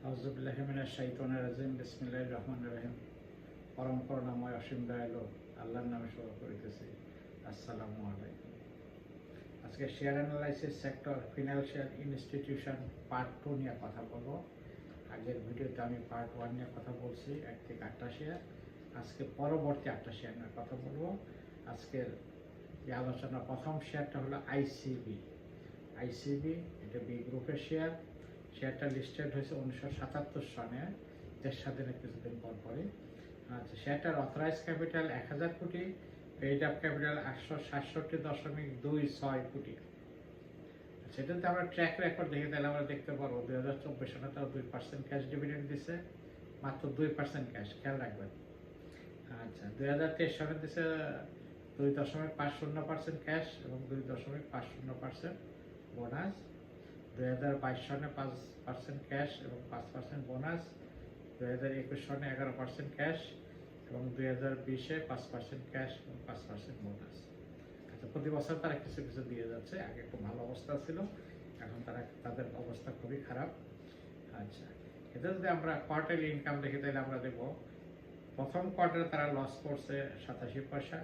আউযুবিল্লাহি মিনাশ শাইতানির রাজিম বিসমিল্লাহির রহমানির রহিম। পরম করুণাময় অসীম দয়ালু আল্লাহর নামে শুরু করিতেছি। আসসালামু আলাইকুম। আজকে share analysis sector financial institution part 2 নিয়ে কথা বলবো। আগের ভিডিওতে আমি পার্ট 1 নিয়ে কথা বলছি, 1 থেকে 8টা শেয়ার। আজকে পরবর্তী 8টা শেয়ার নিয়ে কথা বলবো। আজকের যে আলোচনা প্রথম শেয়ারটা হলো আইসিবি। এটা বি গ্রুপের শেয়ার। শেয়ারটা লিস্টেড হয়েছে 1977 সনে, দেশ স্বাধীনের কিছুদিন পর পরে। আচ্ছা, শেয়ারটার অথরাইজ ক্যাপিটাল 1000 কোটি, পেইড আপ ক্যাপিটাল 867.26 কোটি। সেটাতে আমরা ট্র্যাক রেকর্ড দেখে তাহলে আমরা দেখতে পারবো 2024 সালে তারা 2% ক্যাশ ডিভিডেন্ড দিছে, মাত্র 2% ক্যাশ, খেয়াল রাখবেন। আচ্ছা, 2023 সালে দিছে 2.50% ক্যাশ এবং 2.50% বোনাস। 2022 সনে 5% ক্যাশ এবং 5% বোনাস। 2021 সনে 11% ক্যাশ এবং 2020-এ 5% ক্যাশ এবং 5% বোনাস। আচ্ছা, প্রতি বছর তারা কিছু কিছু দিয়ে যাচ্ছে। আগে একটু ভালো অবস্থা ছিল, এখন তাদের অবস্থা খুবই খারাপ। আচ্ছা, এটা যদি আমরা কোয়ার্টারলি ইনকাম দেখি তাহলে আমরা দেখব প্রথম কোয়ার্টারে তারা লস করছে 87 পয়সা,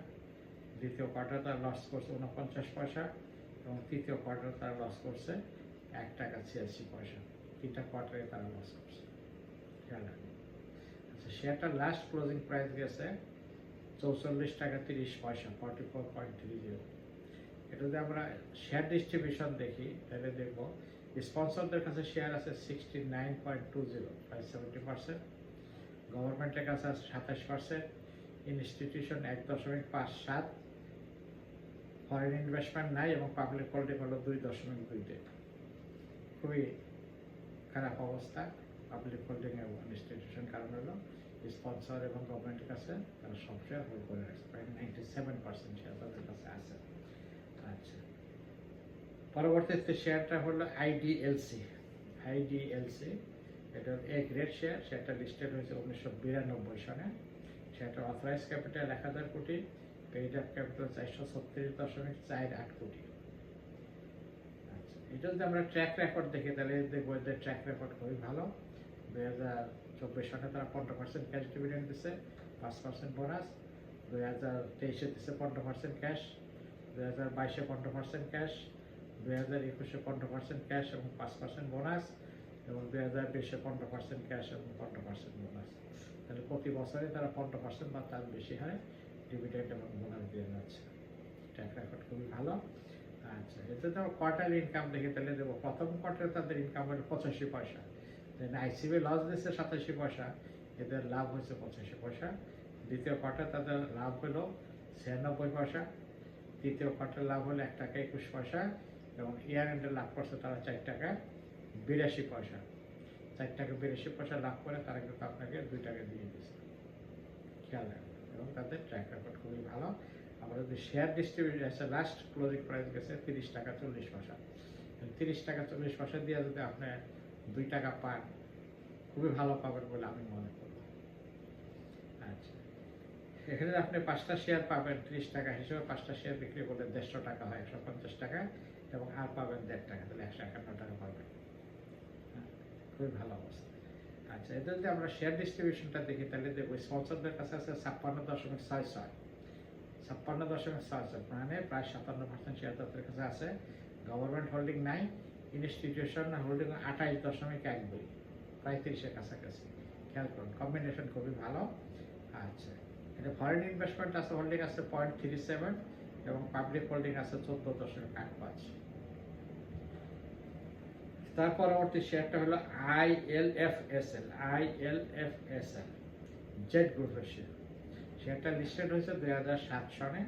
দ্বিতীয় কোয়ার্টারে তারা লস করছে 49 পয়সা এবং তৃতীয় কোয়ার্টারে তারা লস করছে 1 টাকা 86 পয়সা। 3টা কোয়ার্টারে তারা লস করছে, খেয়াল রাখবেন। আচ্ছা, শেয়ারটার লাস্ট ক্লোজিং প্রাইস গেছে 44 টাকা 30 পয়সা, 44.30। এটা যদি আমরা শেয়ার ডিস্ট্রিবিউশন দেখি তাহলে দেখব স্পন্সরদের কাছে শেয়ার আছে 69.20, প্রায় 70%। গভর্নমেন্টের কাছে আছে 27%, ইনস্টিটিউশন 1.57, ফরেন ইনভেস্টমেন্ট নাই এবং পাবলিক হোল্ডিং হলো 2.2। খুবই খারাপ অবস্থা পাবলিক হোল্ডিং এবং ইনস্টিটিউশন, কারণ হলো স্পন্সর এবং গভর্নমেন্টের কাছে তারা সব শেয়ার হোল্ড করে রাখছে, প্রায় 97% শেয়ার তাদের কাছে আছে। আচ্ছা, পরবর্তীতে শেয়ারটা হলো আইডিএলসি। এটা এ গ্রেড শেয়ার। শেয়ারটা লিস্টেড হয়েছে 1992 সনে। শেয়ারটার অথরাইজ ক্যাপিটাল 1000 কোটি, পেইড আপ ক্যাপিটাল 436.48 কোটি। আচ্ছা, এটা যদি আমরা ট্র্যাক রেকর্ড দেখি তাহলে দেখবো এদের ট্র্যাক রেকর্ড খুবই ভালো। 2024 সালে তারা 15% ক্যাশ ডিভিডেন্ড দিচ্ছে, 5% বোনাস। 2023-এ দিচ্ছে 15% ক্যাশ, 2022-এ 15% ক্যাশ, 2021-এ 15% ক্যাশ এবং 5% বোনাস এবং 2020-এ 15% ক্যাশ এবং 15% বোনাস। তাহলে প্রতি বছরে তারা 15% বা তার বেশি হারে ডিভিডেন্ড এবং বোনাস দিয়ে যাচ্ছে। ট্র্যাক রেকর্ড খুবই ভালো। আচ্ছা, এতে তো কোয়ার্টারলি ইনকাম দেখে তাহলে দেবো প্রথম কোয়ার্টারে তাদের ইনকাম হলো 85 পয়সা। আইসিবি লস দিচ্ছে 87 পয়সা, এদের লাভ হয়েছে 85 পয়সা। দ্বিতীয় কোয়ার্টার তাদের লাভ হলো 96 পয়সা। তৃতীয় কোয়ার্টার লাভ হলো 1 টাকা 21 পয়সা এবং ইয়ার এন্ডে লাভ করছে তারা 4 টাকা 82 পয়সা। 4 টাকা 82 পয়সা লাভ করে তারা কিন্তু আপনাকে 2 টাকা দিয়ে দিচ্ছে, খেয়াল রাখবেন। এবং তাদের ট্র্যাক রেকর্ড খুবই ভালো। আমরা যদি শেয়ার ডিস্ট্রিবিউশন আছে, লাস্ট ক্লোজিং প্রাইস গেছে 30 টাকা 40 পয়সা। 30 টাকা 40 পয়সা দিয়ে যদি আপনি 2 টাকা পান, খুবই ভালো পাবেন বলে আমি মনে করি। আচ্ছা, এখানে আপনি 5টা শেয়ার পাবেন 30 টাকা হিসেবে। 5টা শেয়ার বিক্রি করলে 150 টাকা হয়, 150 টাকা, এবং আর পাবেন 1.5 টাকা, তাহলে 151 টাকা পাবেন। খুবই ভালো অবস্থা। আচ্ছা, এটা যদি আমরা শেয়ার ডিস্ট্রিবিউশনটা দেখি তাহলে দেখবো স্পন্সরদের কাছে আছে 56.66, 56.66, মানে প্রায় 57% শেয়ার তাদের কাছে আছে। গভর্নমেন্ট হোল্ডিং নাই, ইনস্টিটিউশন হোল্ডিং 28.12, প্রায় 30-এর কাছাকাছি। খেয়াল করুন, কম্বিনেশন খুবই ভালো। আচ্ছা, এটা ফরেন ইনভেস্টমেন্ট আছে, হোল্ডিং আছে 0.37 এবং পাবলিক হোল্ডিং আছে 14.85। তার পরবর্তী শেয়ারটা হলো আইএলএফএসএল। জেড গ্রুপের শেয়ার। শেয়ারটা লিস্টেড হয়েছে 2007 সনে।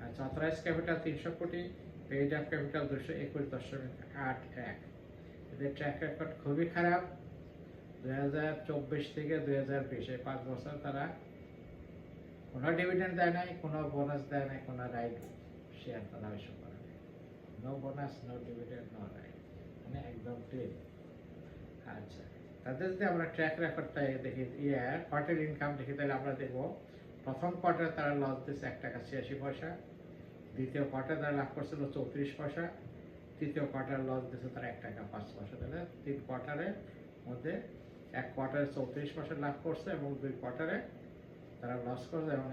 আচ্ছা, অথরাইজ ক্যাপিটাল 300 কোটি, পেইড আপ ক্যাপিটাল 221.81। এদের ট্র্যাক রেকর্ড খুবই খারাপ। 2024 থেকে 2020 এই 5 বছর তারা কোনো ডিভিডেন্ড দেয় নাই, কোনো বোনাস দেয় নাই, কোনো রাইট শেয়ার তারা এসব করে নাই। No bonus, no dividend, no right, মানে একদম ক্লিন। আচ্ছা, তাদের যদি আমরা ট্র্যাক রেকর্ডটা দেখি, কোয়ার্টার ইনকাম দেখি তাহলে আমরা দেখবো প্রথম কোয়ার্টারে তারা লস দিচ্ছে 1 টাকা 86 পয়সা, দ্বিতীয় কোয়ার্টারে তারা লাভ করছিল 34 পয়সা, তৃতীয় কোয়ার্টার লস দিচ্ছে তারা 1 টাকা 5 পয়সা। তাহলে 3 কোয়ার্টারে মধ্যে এক কোয়ার্টারে 34% লাভ করছে এবং 2 কোয়ার্টারে তারা লস করছে এবং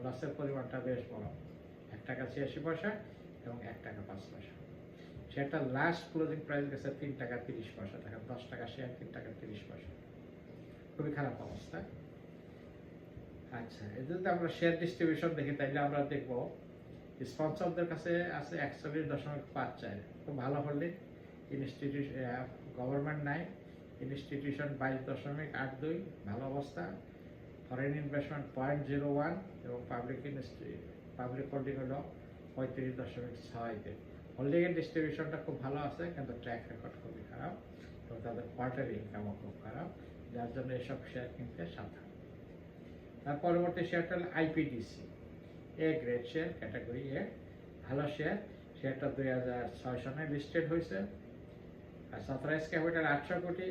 লসের পরিমাণটা বেশ বড়, 1 টাকা 86 পয়সা এবং 1 টাকা 5 পয়সা। সেটা লাস্ট ক্লোজিং প্রাইস গেছে 3 টাকা 30 পয়সা, দেখেন 10 টাকা শেয়ার 3 টাকা 30 পয়সা, খুবই খারাপ অবস্থা। আচ্ছা, এই যদি আমরা শেয়ার ডিস্ট্রিবিউশন দেখি তাহলে আমরা দেখব স্পন্সরদের কাছে আছে 41.54, খুব ভালো হোল্ডিং। ইনস্টিটিউশন গভর্নমেন্ট নাই, ইনস্টিটিউশন 22.82, ভালো অবস্থা। ফরেন ইনভেস্টমেন্ট 0.01 এবং পাবলিক হোল্ডিং হলো 35.6তে। হোল্ডিংয়ের ডিস্ট্রিবিউশনটা খুব ভালো আছে, কিন্তু ট্র্যাক রেকর্ড খুবই খারাপ এবং তাদের কোয়ার্টারি ইনকামও খুব খারাপ, যার জন্য এসব শেয়ার কিনতে সাবধান। তার পরবর্তী শেয়ারটা হলো আইপিডিসি, এ গ্রেড শেয়ার, ক্যাটাগরি এ, ভালো শেয়ার। শেয়ারটা 2006 সনে লিস্টেড হয়েছে। আর সাথরাইজ ক্যাপিটাল 800 কোটি,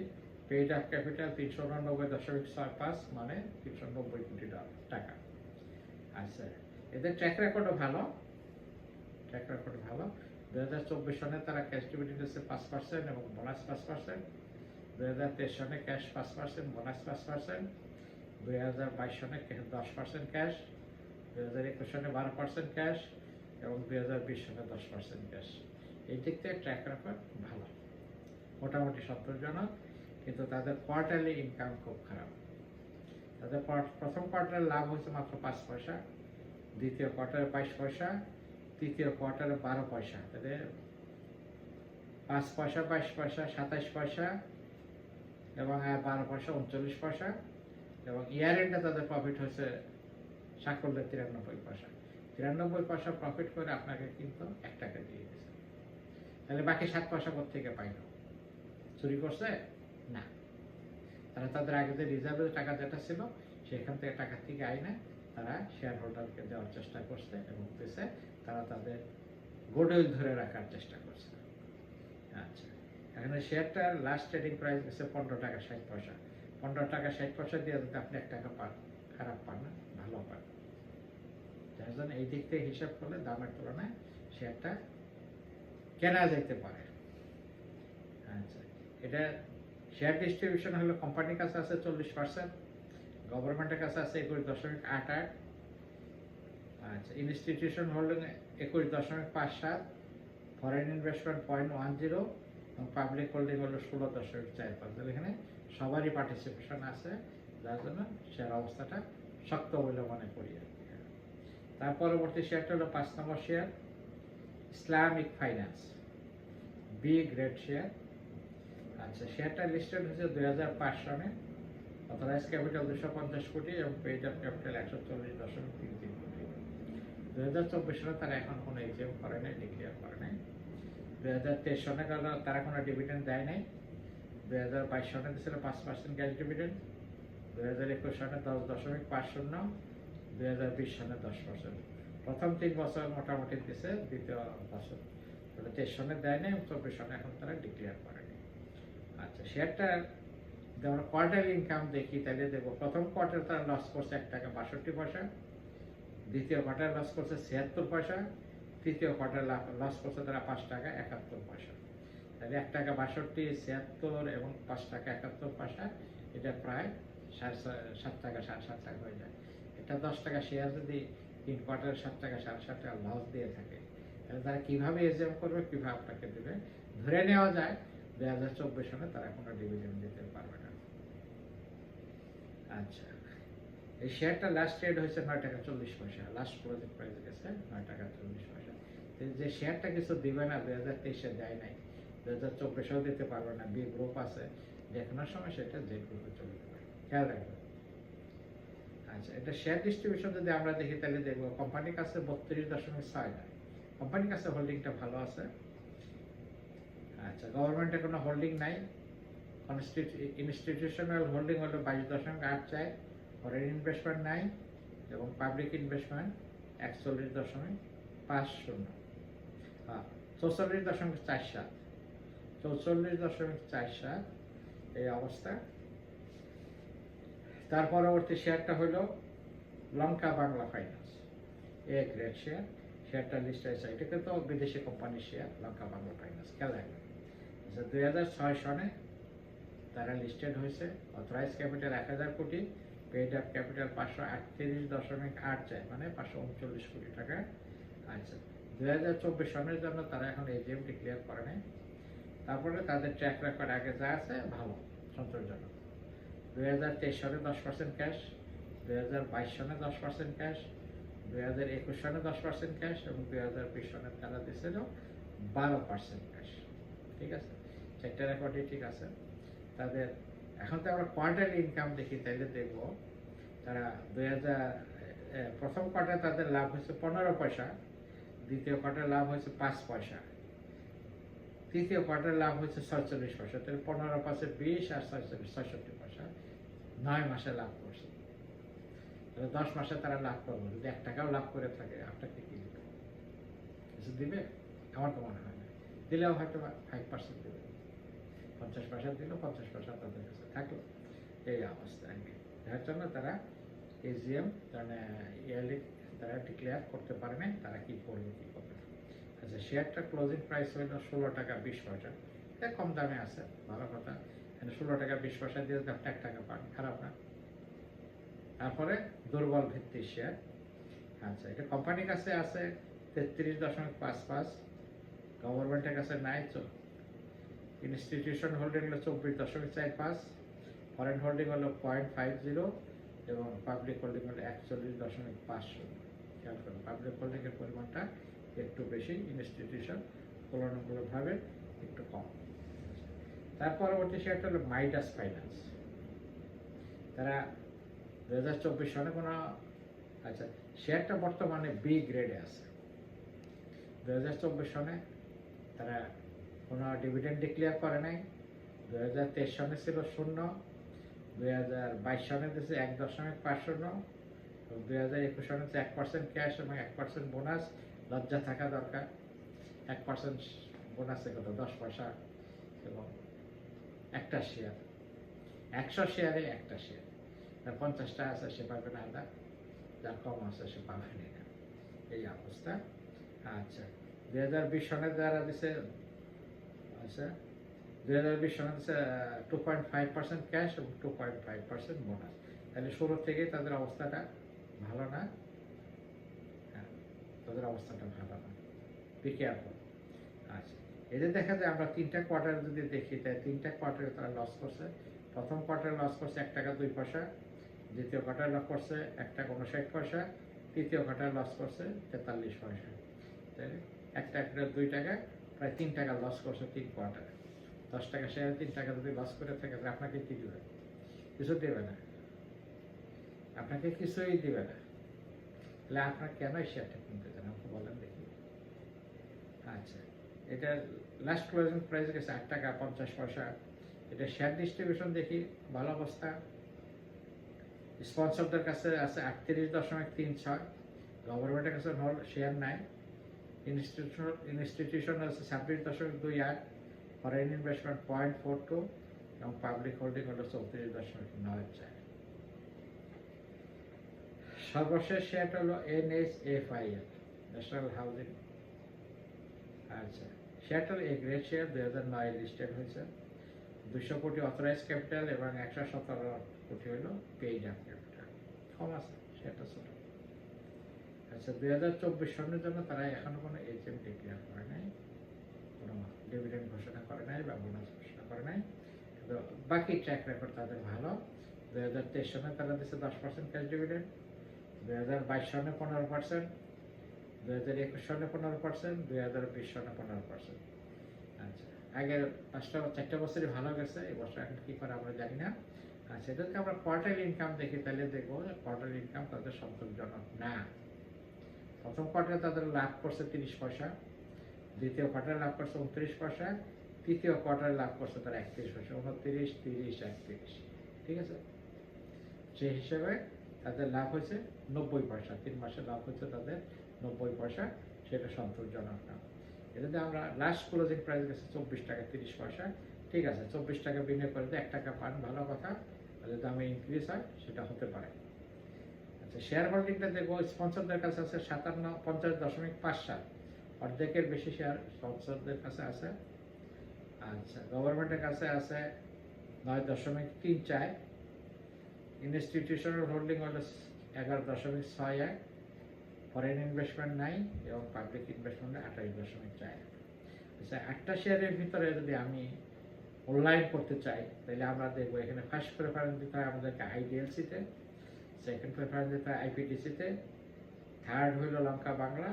পেইড আপ ক্যাপিটাল 399.65, মানে 390 কোটি টাকা। আচ্ছা, এদের ট্র্যাক রেকর্ডও ভালো, 2024 সনে তারা ক্যাশ ডিভিডেন্ড দিয়েছে 5% এবং বোনাস 5%, 2023 সনে ক্যাশ 5%, বোনাস 5%, 2022 সনে 10% ক্যাশ, 2021 সনে 12% ক্যাশ এবং 2020 সনে 10% ক্যাশ। এই দিক থেকে ট্র্যাক রেকর্ড ভালো, মোটামুটি সন্তোষজনক, কিন্তু তাদের কোয়ার্টারলি ইনকাম খুব খারাপ। তাদের প্রথম কোয়ার্টারে লাভ হয়েছে মাত্র 5 পয়সা, দ্বিতীয় কোয়ার্টারে 22 পয়সা, তৃতীয় কোয়ার্টারে 12 পয়সা, তাদের 5 পয়সা 22 পয়সা 27 পয়সা এবং 12 পয়সা 39 পয়সা, এবং ইয়ার এন্ডে তাদের প্রফিট হয়েছে সাকল্যে 93 পয়সা। 93 পয়সা প্রফিট করে আপনাকে কিন্তু 1 টাকা দিয়ে দিয়েছে, তাহলে বাকি 7 পয়সা কোথেকে পাইল? চুরি করছে না, তারা তাদের আগে যে রিজার্ভের টাকা যেটা ছিল সেখান থেকে টাকা থেকে আইনে তারা শেয়ার হোল্ডারকে দেওয়ার চেষ্টা করছে এবং দেশে তারা তাদের গুডউইল ধরে রাখার চেষ্টা করছে। আচ্ছা, এখানে শেয়ারটার লাস্ট ট্রেডিং প্রাইস গেছে 15 টাকা 60 পয়সা। 15 টাকা 60 পয়সা দিয়ে যদি আপনি 1 টাকা পান, খারাপ পান না, ভালো পান। যার জন্য এই দিক থেকে হিসাব করলে দামের তুলনায় শেয়ারটা কেনা যেতে পারে। আচ্ছা, এটা শেয়ার ডিস্ট্রিবিউশন হলো কোম্পানির কাছে আছে 40%, গভর্নমেন্টের কাছে আছে 21.88, আচ্ছা, ইনস্টিটিউশন হোল্ডিং 21.57, ফরেন ইনভেস্টমেন্ট 0.10 এবং পাবলিক হোল্ডিং হলো 16.45। এখানে সবারই পার্টিসিপেশন আছে, যার জন্য শেয়ার অবস্থাটা শক্ত বলে মনে করি। তার পরবর্তী শেয়ারটা হলো 5 নম্বর share, Islamic finance, B grade share. আচ্ছা, শেয়ারটা লিস্টেড হয়েছে 2005 সনে, অথরাইজ ক্যাপিটাল 250 কোটি এবং পেইড আপ ক্যাপিটাল 140.33 কোটি। 2024 সনে তারা এখন কোনো এক্সাম করে নাই, ডিক্লেয়ার করে নাই। 2023 সনে তারা কোনো ডিভিডেন্ড দেয় নাই। 2022 সনে দিয়েছিল 5% ক্যাশ ডিভিডেন্ড, 2021 সনে 10.50, 2020 সনে 10%। প্রথম 3 বছর মোটামুটি দিয়েছে, দ্বিতীয় বছর 23 সনে দেয় নাই, 24 সনে এখন তারা ডিক্লেয়ার করেনি। আচ্ছা, শেয়ারটা আমরা কোয়ার্টারলি ইনকাম দেখি তাহলে দেখবো প্রথম কোয়ার্টার তারা লস করছে 1 টাকা 62 পয়সা, দ্বিতীয় কোয়ার্টার লস করছে 76 পয়সা, তৃতীয় কোয়ার্টার লস করছে তারা 5 টাকা 71 পয়সা। তাহলে 1 টাকা 62, 76 এবং 5 টাকা 71 পয়সা, এটা প্রায় 7.5 টাকা 7.5 টাকা হয়ে যায়। এটা 10 টাকা শেয়ার যদি 3 কোয়ার্টারে 7 টাকা 7.5 টাকা লস দিয়ে থাকে, তাহলে তারা কিভাবে এজেম করবে, কিভাবে আপনাকে দেবে? ধরে নেওয়া যায় 2024 সনে তারা কোনো ডিভিডেন্ড দিতে পারবে না। আচ্ছা, এই শেয়ারটা লাস্ট ট্রেড হয়েছে 9 টাকা 40 পয়সা, লাস্ট ক্লোজিং প্রাইস গেছে 9 টাকা 40 পয়সা। যে শেয়ারটা কিছু দিবে না, 2023-এ দেয় নাই, 2024-এও দিতে পারবে না। বি গ্রুপ আছে, যে কোনো সময় সেটা যে গ্রুপে চলে যাবে, খেয়াল রাখবেন। আচ্ছা, এটা শেয়ার ডিস্ট্রিবিউশন যদি আমরা দেখি তাহলে দেখবো কোম্পানির কাছে 32.6, কোম্পানির কাছে হোল্ডিংটা ভালো আছে। আচ্ছা, গভর্নমেন্টের কোনো হোল্ডিং নাই, ইনস্টিটিউশনাল হোল্ডিং হলো 22.8, ফরেন ইনভেস্টমেন্ট নাই এবং পাবলিক ইনভেস্টমেন্ট 41.50, 44.47, 44.47 এই অবস্থা। তার পরবর্তী শেয়ারটা হলো Lanka Bangla finance, A grade share. শেয়ারটা লিস্ট আছে, এটা কিন্তু বিদেশি কোম্পানির শেয়ার, লঙ্কা বাংলা ফাইন্যান্স। খেয়াল রাখবেন, 2006 সনে তারা লিস্টেড হয়েছে, অথরাইজ ক্যাপিটাল 1000 কোটি, পেইড আপ ক্যাপিটাল 538.8 মানে 539 কোটি টাকা। আচ্ছা, 2024 সনের জন্য তারা এখন এজিএম ডিক্লেয়ার করে নাই। তারপরে তাদের ট্র্যাক রেকর্ড আগে যা আছে ভালো, সন্তোষজনক। 2023 সনে 10% ক্যাশ, 2022 সনে 10% ক্যাশ, 2021 সনে 10% ক্যাশ এবং 2020 সনে তারা দিয়েছিল 12% ক্যাশ। ঠিক আছে, চারটা রেকর্ডই ঠিক আছে তাদের। এখন তো আমরা কোয়ার্টারলি ইনকাম দেখি, তাইলে দেখব তারা প্রথম কোয়ার্টার তাদের লাভ হয়েছে 15 পয়সা, দ্বিতীয় কোয়ার্টার লাভ হয়েছে 5 পয়সা, তৃতীয় কোয়ার্টার লাভ হয়েছে 46 পয়সা। তাহলে 15 পাশে 20 আর 46 66 পয়সা 9 মাসে লাভ করছে। তাহলে 10 মাসে তারা লাভ করবে। যদি 1 টাকাও লাভ করে থাকে, আপনাকে কি দিবে? কিছু দিবে? আমার তো মনে হয় না। দিলেও হয়তো 5% দেবে, 50 পয়সা দিল, 50 পয়সা তাদের কাছে থাকলো। এই অবস্থা আর কি। যার জন্য তারা এজিএম মানে ইয়ারলি তারা ডিক্লেয়ার করতে পারে না তারা কি করবে কি করবে। আচ্ছা, শেয়ারটা ক্লোজিং প্রাইস হইল 16 টাকা 20 পয়সা। এটা কম দামে আছে, ভালো কথা। 16 টাকা 20 পয়সা দিয়ে যদি আপনি 1 টাকা পান, খারাপ না। তারপরে দুর্বল ভিত্তিক শেয়ার। আচ্ছা, এটা কোম্পানির কাছে আছে 33.55, গভর্নমেন্টের কাছে নাই। ইনস্টিটিউশন হোল্ডিং হলো 24.45, ফরেন হোল্ডিং হলো 0.50 এবং পাবলিক হোল্ডিং হলো 41.50। খেয়াল করুন, পাবলিক হোল্ডিংয়ের পরিমাণটা একটু বেশি, ইনস্টিটিউশন তুলনামূলকভাবে একটু কম। তার পরবর্তী শেয়ারটা হলো মাইডাস ফাইন্যান্স। তারা 2024 সনে কোনো, আচ্ছা, শেয়ারটা বর্তমানে বি গ্রেডে আছে। 2024 সনে তারা কোনো ডিভিডেন্ড ডিক্লেয়ার করে নাই। 2023 সনে ছিল 0, 2022 সনে দিয়েছে 1.50 এবং 2021 সনে 1% ক্যাশ এবং 1% বোনাস। লজ্জা থাকা দরকার। 1% বোনাসে কত? 10 পয়সা এবং একটা শেয়ার, 100 শেয়ারে একটা শেয়ার। যার 50টা আছে সে পাবে না আদা, যার কম আছে সে পাবে না। এই অবস্থা। আচ্ছা, 2020 সনে যারা দিছে, আচ্ছা 2020 সনে দিছে 2.5% ক্যাশ এবং 2.5% বোনাস। তাহলে শুরু থেকেই তাদের অবস্থাটা ভালো না। হ্যাঁ, তাদের অবস্থাটা ভালো না, বি কেয়ারফুল। আচ্ছা, এদের দেখা যায় আমরা 3টা কোয়ার্টার যদি দেখি, তাই 3টা কোয়ার্টারে তারা লস করছে। প্রথম কোয়ার্টারে লস করছে 1 টাকা 2 পয়সা, দ্বিতীয় কোয়ার্টারে লস করছে 1 টাকা 59 পয়সা, তৃতীয় কোয়ার্টারে লস করছে 43 পয়সা। তাই 1 টাকা 2 টাকা, প্রায় 3 টাকা লস করছে 3 কোয়ার্টারে। 10 টাকা শেয়ারে 3 টাকা যদি লস করে থাকে, তাহলে আপনাকে কি দিবে? কিছু দেবে না, আপনাকে কিছুই দিবে না। তাহলে আপনার কেন শেয়ারটা কিনতে চান আমাকে বলেন দেখি। আচ্ছা, এটা লাস্ট ক্লোজিং প্রাইস গেছে 8 টাকা 50 পয়সা। এটা শেয়ার ডিস্ট্রিবিউশন দেখি, ভালো অবস্থা। স্পন্সরদের কাছে আছে 38.36, গভর্নমেন্টের কাছে শেয়ার নাই। ইনস্টিটিউশন আছে 26.28, ফরেন ইনভেস্টমেন্ট 0.42 এবং পাবলিক হোল্ডিং হলো 34.94। সর্বশেষ শেয়ারটা হলো NHFIL, ন্যাশনাল হাউজিং। আচ্ছা, শেয়ারটা হলো এ গ্রেড শেয়ার, 2009 লিস্টেড হয়েছে। 200 কোটি অথরাইজ ক্যাপিটাল এবং 117 কোটি হলো পেইড আপ ক্যাপিটাল। কম আছে, শেয়ারটা ছোট। আচ্ছা, 2024 সনের জন্য তারা এখনো কোনো এজিএম ডিক্লেয়ার করে নাই, কোনো ডিভিডেন্ড ঘোষণা করে নাই বা বোনাস ঘোষণা করে নাই। কিন্তু বাকি ট্র্যাক রেকর্ড তাদের ভালো। 2023 সনে তারা দিচ্ছে 10% ক্যাশ ডিভিডেন্ড, 2022 সনে 15%, 2021 সনে 15%, 2020 সনে 15%। আচ্ছা, আগের 4টা বছরই ভালো গেছে, এই বছর এখন কী করে আমরা জানি না। আচ্ছা, এটাকে আমরা কোয়ার্টারলি ইনকাম দেখি, তাহলে দেখবো যে কোয়ার্টারলি ইনকাম তাদের সন্তোষজনক না। প্রথম কোয়ার্টারে তাদের লাভ করছে 30 পয়সা, দ্বিতীয় কোয়ার্টারে লাভ করছে 29 পয়সা, তৃতীয় কোয়ার্টারে লাভ করছে তারা 31 পয়সা। 29, 30, 31। ঠিক আছে, সেই হিসেবে তাদের লাভ হয়েছে 90 পয়সা। 3 মাসে লাভ হচ্ছে তাদের 90 পয়সা, সেটা সন্তোষজনক না। এটাতে আমরা লাস্ট ক্লোজিং প্রাইস গেছে 24 টাকা 30 পয়সা। ঠিক আছে, 24 টাকা বিনিয়োগ করে 1 টাকা পান, ভালো কথা। যদি দামে ইনক্রিজ হয় সেটা হতে পারে। আচ্ছা, শেয়ার হোল্ডিংটা দেখবো, স্পন্সরদের কাছে আছে 50.57, অর্ধেকের বেশি শেয়ার স্পন্সরদের কাছে আছে। আচ্ছা, গভর্নমেন্টের কাছে আছে 9.34, ইনস্টিটিউশনাল হোল্ডিং হলো 11.61, ফরেন ইনভেস্টমেন্ট নাই এবং পাবলিক ইনভেস্টমেন্ট 28.4। আচ্ছা, একটা শেয়ারের ভিতরে যদি আমি অনলাইন করতে চাই তাহলে আমরা দেখবো এখানে ফার্স্ট প্রেফারেন্স দিতে হয় আমাদেরকে আইডিএলসিতে, সেকেন্ড প্রেফারেন্স দিতে হয় আইপিটিসিতে, থার্ড হইল লঙ্কা বাংলা,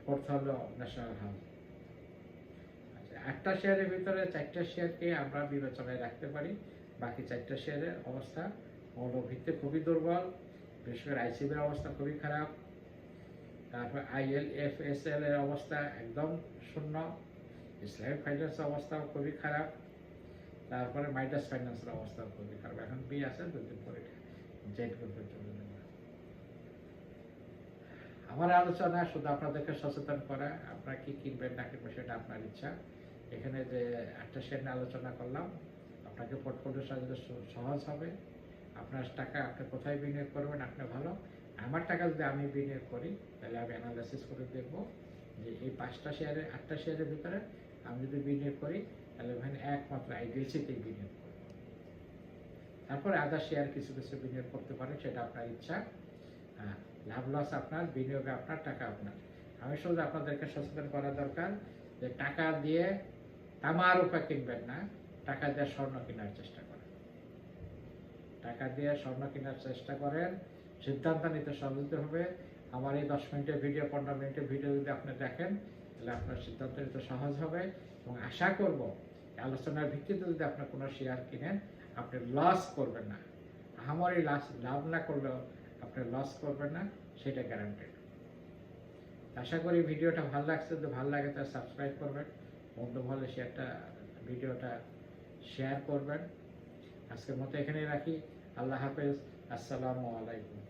ফোর্থ হলো ন্যাশনাল হাউস। আচ্ছা, একটা শেয়ারের ভিতরে 4টা শেয়ারকে আমরা বিবেচনায় রাখতে পারি, বাকি 4টা শেয়ারের অবস্থা মৌলভিত্তি খুবই দুর্বল, বিশেষ করে আইসিবির অবস্থা খুবই খারাপ, তারপর ILFSL এর অবস্থা একদম শূন্য, ইসলামিক ফাইন্যান্সের অবস্থাও খুবই খারাপ, তারপরে মাইডাস ফাইন্যান্সের অবস্থাও খুবই খারাপ। এখন বি আছে, দুদিন পরে জেড গ্রুপে চলে যাবে। আমার আলোচনা শুধু আপনাদেরকে সচেতন করা, আপনারা কি কিনবেন না কিনবেন সেটা আপনার ইচ্ছা। এখানে যে 8টা শেয়ার নিয়ে আলোচনা করলাম, আপনাকে পোর্টফোলিও সাজাতে সহজ হবে। আপনার টাকা আপনি কোথায় বিনিয়োগ করবেন আপনি ভালো। আমার টাকা যদি আমি বিনিয়োগ করি তাহলে আমি অ্যানালাইসিস করে দেখব যে এই 5টা শেয়ারের 8টা শেয়ারের ভিতরে আমি যদি বিনিয়োগ করি তাহলে ওখানে একমাত্র আইডিএলসিতেই বিনিয়োগ করব। তারপরে আদার শেয়ার কিছু কিছু বিনিয়োগ করতে পারেন, সেটা আপনার ইচ্ছা। লাভ লস আপনার, বিনিয়োগে আপনার, টাকা আপনার। আমি শুধু আপনাদেরকে সচেতন করা দরকার যে টাকা দিয়ে তামার রূপা কিনবেন না, টাকা দিয়ে স্বর্ণ কেনার চেষ্টা করেন। টাকা দিয়ে স্বর্ণ কেনার চেষ্টা করেন, সিদ্ধান্ত নিতে সহজ হবে। আমার এই 10 মিনিটের ভিডিও, 15 মিনিটের ভিডিও যদি আপনি দেখেন তাহলে আপনার সিদ্ধান্ত নিতে সহজ হবে। এবং আশা করব আলোচনার ভিত্তিতে যদি আপনার কোনো শেয়ার কিনেন আপনি লস করবেন না। আমারই লাভ না করলেও আপনি লস করবেন না, সেটা গ্যারান্টেড। আশা করি ভিডিওটা ভালো লাগছে, যদি ভালো লাগে তাহলে সাবস্ক্রাইব করবেন, বন্ধু ভালো ভিডিওটা শেয়ার করবেন। আজকের মতো এখানেই রাখি। আল্লাহ হাফেজ, আসসালামু আলাইকুম।